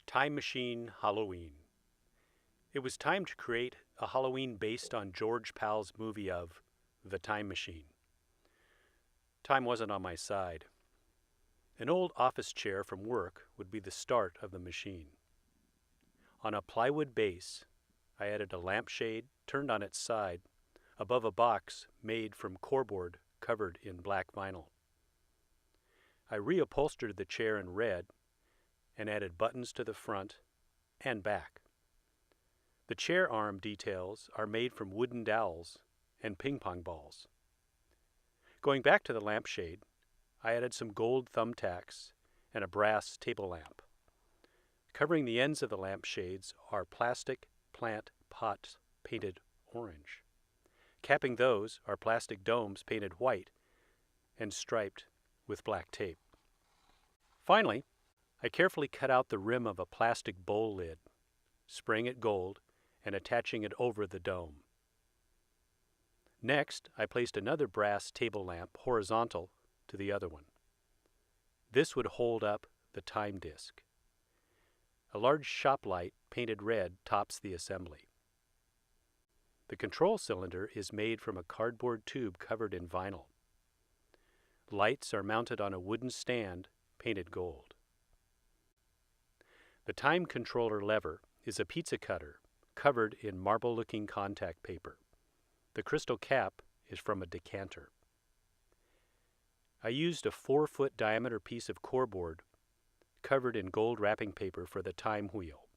Time Machine Halloween. It was time to create a Halloween based on George Pal's movie of The Time Machine. Time wasn't on my side. An old office chair from work would be the start of the machine. On a plywood base, I added a lampshade turned on its side above a box made from coreboard covered in black vinyl. I reupholstered the chair in red and added buttons to the front and back. The chair arm details are made from wooden dowels and ping pong balls. Going back to the lampshade, I added some gold thumbtacks and a brass table lamp. Covering the ends of the lampshades are plastic plant pots painted orange. Capping those are plastic domes painted white and striped with black tape. Finally, I carefully cut out the rim of a plastic bowl lid, spraying it gold and attaching it over the dome. Next, I placed another brass table lamp horizontal to the other one. This would hold up the time disc. A large shop light painted red tops the assembly. The control cylinder is made from a cardboard tube covered in vinyl. Lights are mounted on a wooden stand painted gold. The time controller lever is a pizza cutter covered in marble-looking contact paper. The crystal cap is from a decanter. I used a 4-foot diameter piece of coreboard covered in gold wrapping paper for the time wheel.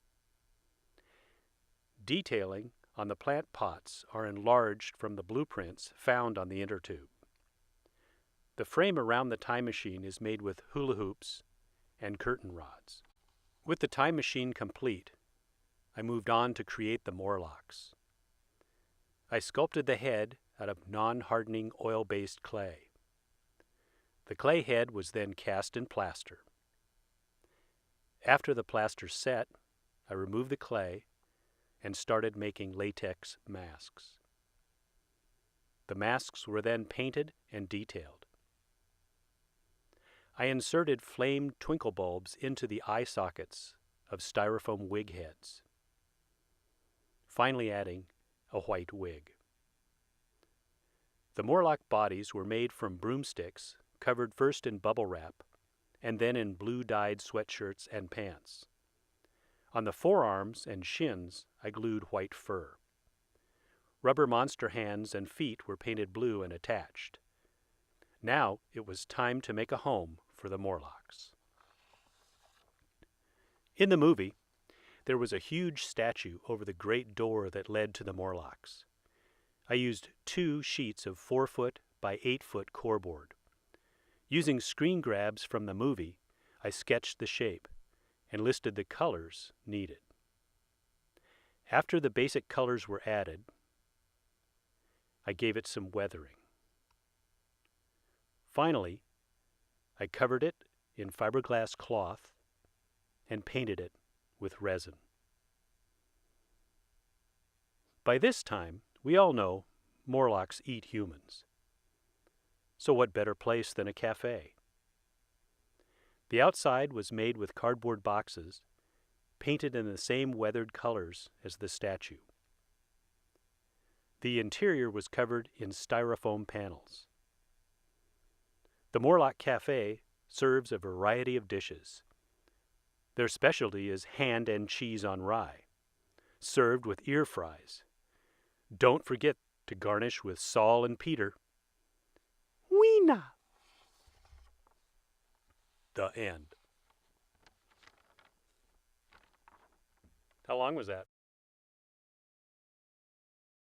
Detailing on the plant pots are enlarged from the blueprints found on the inner tube. The frame around the time machine is made with hula hoops and curtain rods. With the time machine complete, I moved on to create the Morlocks. I sculpted the head out of non-hardening oil-based clay. The clay head was then cast in plaster. After the plaster set, I removed the clay and started making latex masks. The masks were then painted and detailed. I inserted flamed twinkle bulbs into the eye sockets of styrofoam wig heads, finally adding a white wig. The Morlock bodies were made from broomsticks covered first in bubble wrap and then in blue-dyed sweatshirts and pants. On the forearms and shins, I glued white fur. Rubber monster hands and feet were painted blue and attached. Now it was time to make a home for the Morlocks. In the movie, there was a huge statue over the great door that led to the Morlocks. I used 2 sheets of 4-foot by 8-foot coreboard. Using screen grabs from the movie, I sketched the shape and listed the colors needed. After the basic colors were added, I gave it some weathering. Finally, I covered it in fiberglass cloth and painted it with resin. By this time, we all know Morlocks eat humans. So what better place than a cafe? The outside was made with cardboard boxes, painted in the same weathered colors as the statue. The interior was covered in styrofoam panels. The Morlock Cafe serves a variety of dishes. Their specialty is hand and cheese on rye, served with ear fries. Don't forget to garnish with Saul and Peter. Weena! The end. How long was that?